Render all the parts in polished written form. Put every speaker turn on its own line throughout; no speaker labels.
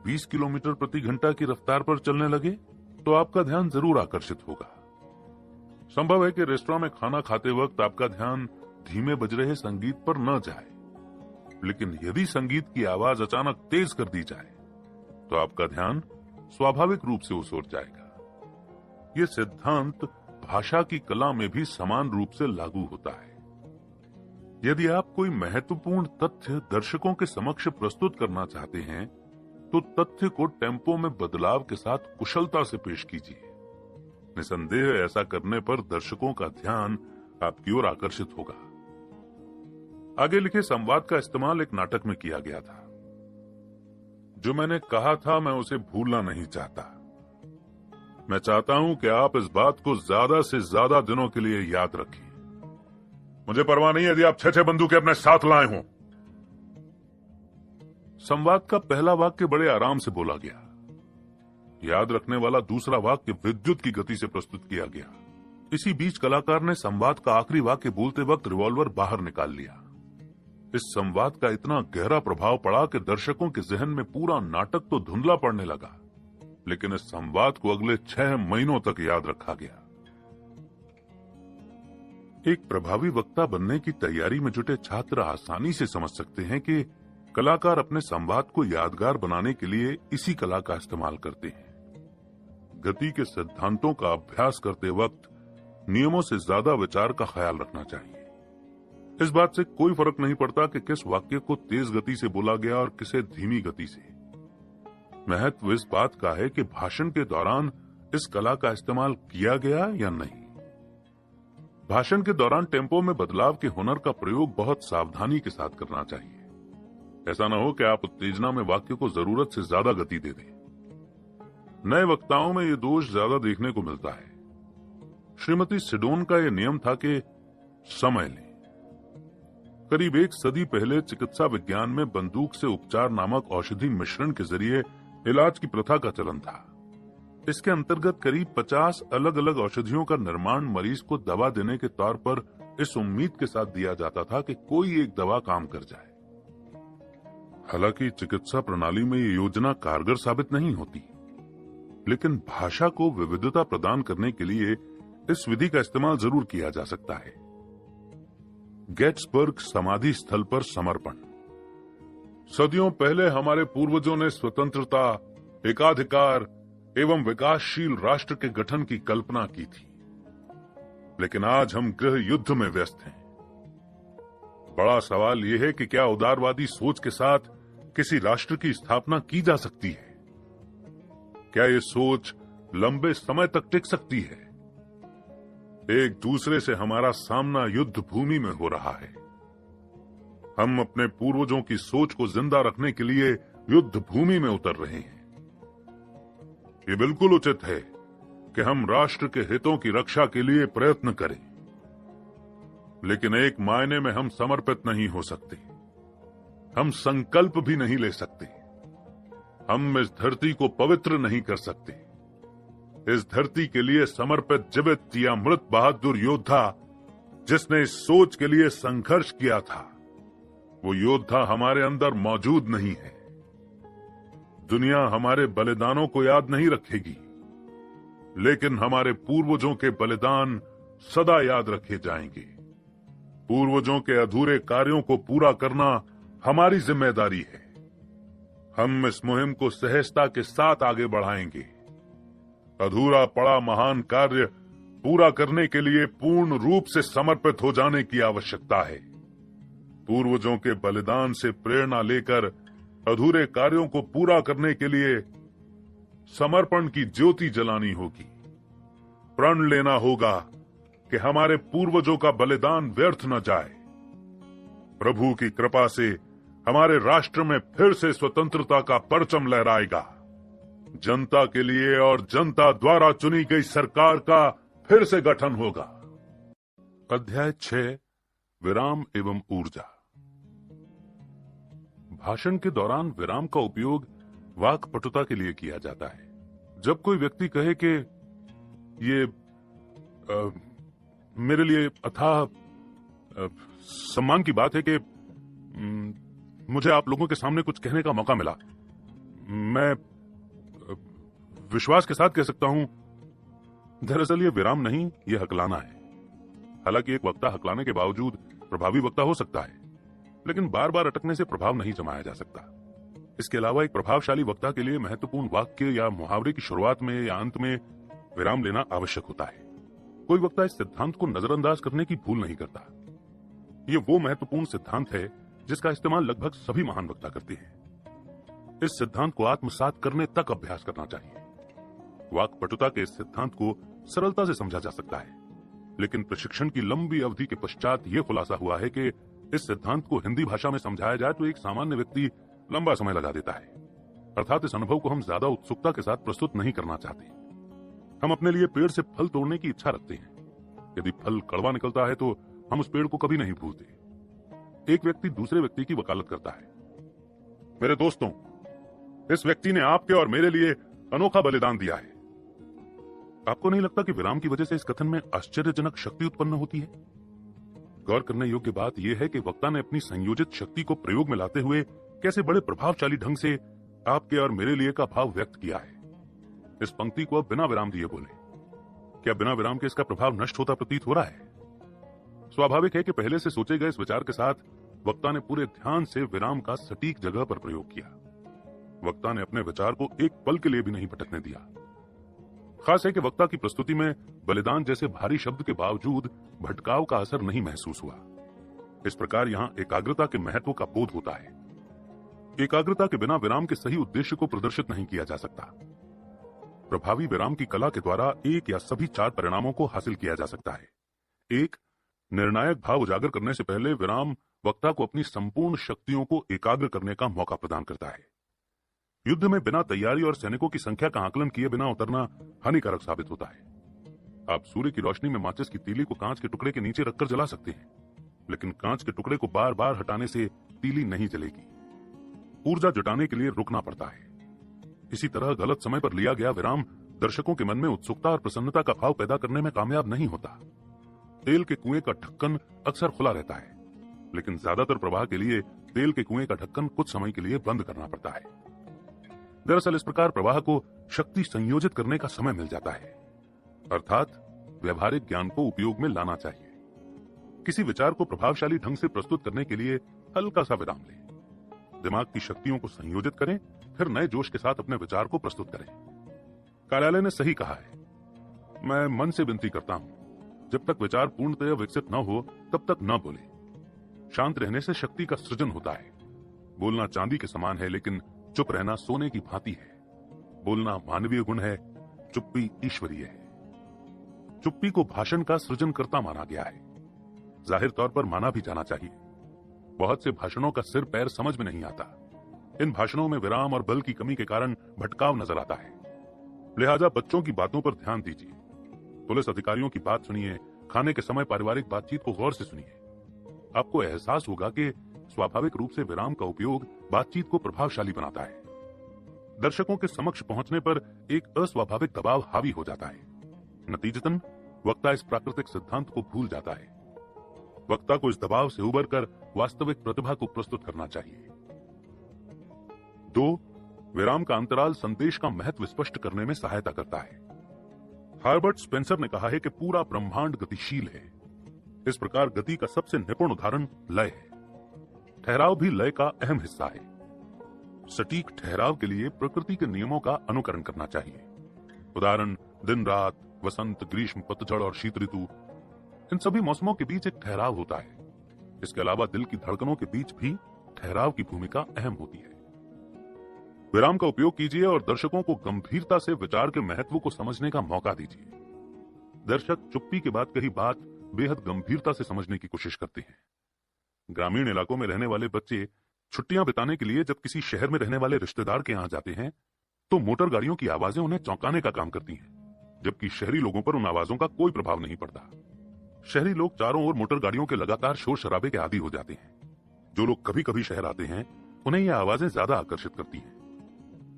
20 kilometre प्रति घंटा की रफ्तार पर चलने लगे तो आपका ध्यान जरूर आकर्षित होगा। संभव है कि रेस्टोरेंट में खाना खाते वक्त आपका ध्यान धीमे बज रहे संगीत पर न जाए, लेकिन यदि संगीत की आवाज अचानक तेज कर दी जाए तो आपका ध्यान स्वाभाविक रूप से उस ओर जाएगा। यह सिद्धांत भाषा की कला में भी समान रूप से लागू होता है। यदि आप कोई महत्वपूर्ण तथ्य दर्शकों के समक्ष प्रस्तुत करना चाहते हैं तो तथ्य को टेम्पो में बदलाव के साथ कुशलता से पेश कीजिए। निसंदेह ऐसा करने पर दर्शकों का ध्यान आपकी ओर आकर्षित होगा। आगे लिखे संवाद का इस्तेमाल एक नाटक में किया गया था। जो मैंने कहा था मैं उसे भूलना नहीं चाहता। मैं चाहता हूं कि आप इस बात को ज्यादा से ज्यादा दिनों के लिए याद रखें। मुझे परवाह नहीं यदि आप 6 बंदूकें अपने साथ लाए हों। संवाद का पहला वाक्य बड़े आराम से बोला गया। याद रखने वाला दूसरा वाक्य विद्युत की गति से प्रस्तुत किया गया। इसी बीच कलाकार ने संवाद का आखिरी वाक्य बोलते वक्त रिवॉल्वर बाहर निकाल लिया। इस संवाद का इतना गहरा प्रभाव पड़ा कि दर्शकों के जहन में पूरा नाटक तो धुंधला पड़ने लगा, लेकिन इस संवाद को अगले 6 महीनों तक याद रखा गया। एक प्रभावी वक्ता बनने की तैयारी में जुटे छात्र आसानी से समझ सकते हैं कि कलाकार अपने संवाद को यादगार बनाने के लिए इसी कला का इस्तेमाल करते हैं। गति के सिद्धांतों का अभ्यास करते वक्त नियमों से ज्यादा विचार का ख्याल रखना चाहिए। इस बात से कोई फर्क नहीं पड़ता कि किस वाक्य को तेज गति से बोला गया और किसे धीमी गति से। महत्व इस बात का है कि भाषण के दौरान इस कला का इस्तेमाल किया गया या नहीं। भाषण के दौरान टेम्पो में बदलाव के हुनर का प्रयोग बहुत सावधानी के साथ करना चाहिए। ऐसा न हो कि आप उत्तेजना में वाक्य को जरूरत से ज्यादा गति दे दें। नए वक्ताओं में यह दोष ज्यादा देखने को मिलता है। श्रीमती सिडोन का यह नियम था कि समय लें। करीब 1 सदी पहले चिकित्सा विज्ञान में बंदूक से उपचार नामक औषधि मिश्रण के जरिए इलाज की प्रथा का चलन था। इसके अंतर्गत करीब 50 अलग अलग औषधियों का निर्माण मरीज को दवा देने के तौर पर इस उम्मीद के साथ दिया जाता था कि कोई एक दवा काम कर जाए। हालांकि चिकित्सा प्रणाली में ये योजना कारगर साबित नहीं होती, लेकिन भाषा को विविधता प्रदान करने के लिए इस विधि का इस्तेमाल जरूर किया जा सकता है। गेट्सबर्ग समाधि स्थल पर समर्पण। सदियों पहले हमारे पूर्वजों ने स्वतंत्रता, एकाधिकार एवं विकासशील राष्ट्र के गठन की कल्पना की थी, लेकिन आज हम गृह युद्ध में व्यस्त हैं। बड़ा सवाल यह है कि क्या उदारवादी सोच के साथ किसी राष्ट्र की स्थापना की जा सकती है? क्या यह सोच लंबे समय तक टिक सकती है? एक दूसरे से हमारा सामना युद्ध भूमि में हो रहा है। हम अपने पूर्वजों की सोच को जिंदा रखने के लिए युद्ध भूमि में उतर रहे हैं। ये बिल्कुल उचित है कि हम राष्ट्र के हितों की रक्षा के लिए प्रयत्न करें, लेकिन एक मायने में हम समर्पित नहीं हो सकते। हम संकल्प भी नहीं ले सकते। हम इस धरती को पवित्र नहीं कर सकते। इस धरती के लिए समर्पित जीवित या मृत बहादुर योद्धा जिसने इस सोच के लिए संघर्ष किया था, वो योद्धा हमारे अंदर मौजूद नहीं है। दुनिया हमारे बलिदानों को याद नहीं रखेगी, लेकिन हमारे पूर्वजों के बलिदान सदा याद रखे जाएंगे। पूर्वजों के अधूरे कार्यों को पूरा करना हमारी जिम्मेदारी है। हम इस मुहिम को सहजता के साथ आगे बढ़ाएंगे। अधूरा पड़ा महान कार्य पूरा करने के लिए पूर्ण रूप से समर्पित हो जाने की आवश्यकता है। पूर्वजों के बलिदान से प्रेरणा लेकर अधूरे कार्यों को पूरा करने के लिए समर्पण की ज्योति जलानी होगी। प्रण लेना होगा कि हमारे पूर्वजों का बलिदान व्यर्थ न जाए। प्रभु की कृपा से हमारे राष्ट्र में फिर से स्वतंत्रता का परचम लहराएगा। जनता के लिए और जनता द्वारा चुनी गई सरकार का फिर से गठन होगा। अध्याय 6 विराम एवं ऊर्जा। भाषण के दौरान विराम का उपयोग वाक्पटुता के लिए किया जाता है। जब कोई व्यक्ति कहे कि ये मेरे लिए अथाह सम्मान की बात है कि मुझे आप लोगों के सामने कुछ कहने का मौका मिला, मैं विश्वास के साथ कह सकता हूं, दरअसल ये विराम नहीं, ये हकलाना है। हालांकि एक वक्ता हकलाने के बावजूद प्रभावी वक्ता हो सकता है, लेकिन बार बार अटकने से प्रभाव नहीं जमाया जा सकता। इसके अलावा एक प्रभावशाली वक्ता के लिए महत्वपूर्ण वाक्य या मुहावरे की शुरुआत में या अंत में विराम लेना आवश्यक होता है। कोई वक्ता इस सिद्धांत को नजरअंदाज करने की भूल नहीं करता। ये वो महत्वपूर्ण सिद्धांत है जिसका इस्तेमाल लगभग सभी महान वक्ता करते हैं। इस सिद्धांत को आत्मसात करने तक अभ्यास करना चाहिए। वाक्पटुता के इस सिद्धांत को सरलता से समझा जा सकता है, लेकिन प्रशिक्षण की लंबी अवधि के पश्चात यह खुलासा हुआ है कि इस सिद्धांत को हिंदी भाषा में समझाया जाए तो एक सामान्य व्यक्ति लंबा समय लगा देता है। अर्थात इस अनुभव को हम ज्यादा उत्सुकता के साथ प्रस्तुत नहीं करना चाहते। हम अपने लिए पेड़ से फल तोड़ने की इच्छा रखते हैं। यदि फल कड़वा निकलता है तो हम उस पेड़ को कभी नहीं भूलते। एक व्यक्ति दूसरे व्यक्ति की वकालत करता है। मेरे दोस्तों, इस व्यक्ति ने आपके और मेरे लिए अनोखा बलिदान दिया है। आपको नहीं लगता कि विराम की वजह से इस कथन में आश्चर्यजनक शक्ति उत्पन्न होती है? गौर करने योग्य बात यह है कि वक्ता ने अपनी संयोजित शक्ति को प्रयोग में लाते हुए कैसे बड़े प्रभावशाली ढंग से आपके और मेरे लिए का भाव व्यक्त किया है। इस पंक्ति को अब बिना विराम दिए बोले। क्या बिना विराम के इसका प्रभाव नष्ट होता प्रतीत हो रहा है? स्वाभाविक है कि पहले से सोचे गए इस विचार के साथ वक्ता ने पूरे ध्यान से विराम का सटीक जगह पर प्रयोग किया। वक्ता ने अपने विचार को एक पल के लिए भी नहीं भटकने दिया। खास है कि वक्ता की प्रस्तुति में बलिदान जैसे भारी शब्द के बावजूद भटकाव का असर नहीं महसूस हुआ। इस प्रकार यहां एकाग्रता के महत्व का बोध होता है। एकाग्रता के बिना विराम के सही उद्देश्य को प्रदर्शित नहीं किया जा सकता। प्रभावी विराम की कला के द्वारा एक या सभी 4 परिणामों को हासिल किया जा सकता है। 1, निर्णायक भाव उजागर करने से पहले विराम वक्ता को अपनी संपूर्ण शक्तियों को एकाग्र करने का मौका प्रदान करता है। युद्ध में बिना तैयारी और सैनिकों की संख्या का आकलन किए बिना उतरना हानिकारक साबित होता है। आप सूर्य की रोशनी में माचिस की तीली को कांच के टुकड़े के नीचे रखकर जला सकते हैं, लेकिन कांच के टुकड़े को बार बार हटाने से तीली नहीं जलेगी। ऊर्जा जुटाने के लिए रुकना पड़ता है। इसी तरह गलत समय पर लिया गया विराम दर्शकों के मन में उत्सुकता और प्रसन्नता का भाव पैदा करने में कामयाब नहीं होता। तेल के कुएं का ढक्कन अक्सर खुला रहता है, लेकिन ज्यादातर प्रवाह के लिए तेल के कुएं का ढक्कन कुछ समय के लिए बंद करना पड़ता है। दरअसल इस प्रकार प्रवाह को शक्ति संयोजित करने का समय मिल जाता है, अर्थात व्यवहारिक ज्ञान को उपयोग में लाना चाहिए। किसी विचार को प्रभावशाली ढंग से प्रस्तुत करने के लिए हल्का सा विराम लें। दिमाग की शक्तियों को संयोजित करें, फिर नए जोश के साथ अपने विचार को प्रस्तुत करें। कार्यालय ने सही कहा है। मैं मन से विनती करता हूं, जब तक विचार पूर्णतः विकसित न हो तब तक न बोले। शांत रहने से शक्ति का सृजन होता है। बोलना चांदी के समान है, लेकिन चुप रहना सोने की भांति है। बोलना मानवीय गुण है, चुप्पी ईश्वरीय है। चुप्पी को भाषण का सृजनकर्ता माना गया है। जाहिर तौर पर माना भी जाना चाहिए। बहुत से भाषणों का सिर पैर समझ में नहीं आता। इन भाषणों में विराम और बल की कमी के कारण भटकाव नजर आता है। लिहाजा बच्चों की बातों पर ध्यान दीजिए। पुलिस अधिकारियों की बात सुनिए। खाने के समय पारिवारिक बातचीत को गौर से सुनिए। आपको एहसास होगा कि स्वाभाविक रूप से विराम का उपयोग बातचीत को प्रभावशाली बनाता है। दर्शकों के समक्ष पहुंचने पर एक अस्वाभाविक दबाव हावी हो जाता है। नतीजतन वक्ता इस प्राकृतिक सिद्धांत को भूल जाता है। वक्ता को इस दबाव से उबरकर वास्तविक प्रतिभा को प्रस्तुत करना चाहिए। 2, विराम का अंतराल संदेश का महत्व स्पष्ट करने में सहायता करता है। हार्बर्ट स्पेंसर ने कहा है कि पूरा ब्रह्मांड गतिशील है। इस प्रकार गति का सबसे निपुण उदाहरण लय है। ठहराव भी लय का अहम हिस्सा है। सटीक ठहराव के लिए प्रकृति के नियमों का अनुकरण करना चाहिए। उदाहरण दिन रात, वसंत, ग्रीष्म, पतझड़ और शीत ऋतु, इन सभी मौसमों के बीच एक ठहराव होता है। इसके अलावा दिल की धड़कनों के बीच भी ठहराव की भूमिका अहम होती है। विराम का उपयोग कीजिए और दर्शकों को गंभीरता से विचार के महत्व को समझने का मौका दीजिए। दर्शक चुप्पी के बाद कही बात बेहद गंभीरता से समझने की कोशिश करते हैं। ग्रामीण इलाकों में रहने वाले बच्चे छुट्टियां बिताने के लिए जब किसी शहर में रहने वाले रिश्तेदार के यहां जाते हैं तो मोटर गाड़ियों की आवाजें उन्हें चौंकाने का काम करती हैं, जबकि शहरी लोगों पर उन आवाजों का कोई प्रभाव नहीं पड़ता। शहरी लोग चारों ओर मोटर गाड़ियों के लगातार शोर शराबे के आदी हो जाते हैं। जो लोग कभी कभी शहर आते हैं उन्हें यह आवाजें ज्यादा आकर्षित करती हैं।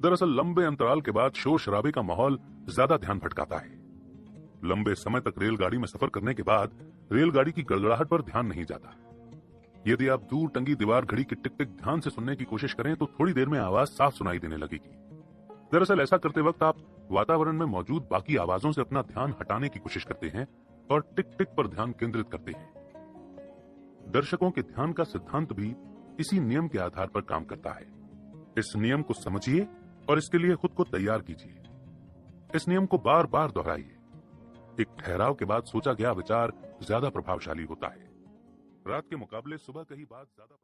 दरअसल लंबे अंतराल के बाद शोर शराबे का माहौल ज्यादा ध्यान भटकाता है। लंबे समय तक रेलगाड़ी में सफर करने के बाद रेलगाड़ी की गड़गड़ाहट पर ध्यान नहीं जाता। यदि आप दूर टंगी दीवार घड़ी की टिक टिक ध्यान से सुनने की कोशिश करें तो थोड़ी देर में आवाज साफ सुनाई देने लगेगी। दरअसल ऐसा करते वक्त आप वातावरण में मौजूद बाकी आवाजों से अपना ध्यान हटाने की कोशिश करते हैं और टिक टिक पर ध्यान केंद्रित करते हैं। दर्शकों के ध्यान का सिद्धांत भी इसी नियम के आधार पर काम करता है। इस नियम को समझिए और इसके लिए खुद को तैयार कीजिए। इस नियम को बार बार दोहराइए। एक ठहराव के बाद सोचा गया विचार ज्यादा प्रभावशाली होता है। रात के मुकाबले सुबह कही बात ज्यादा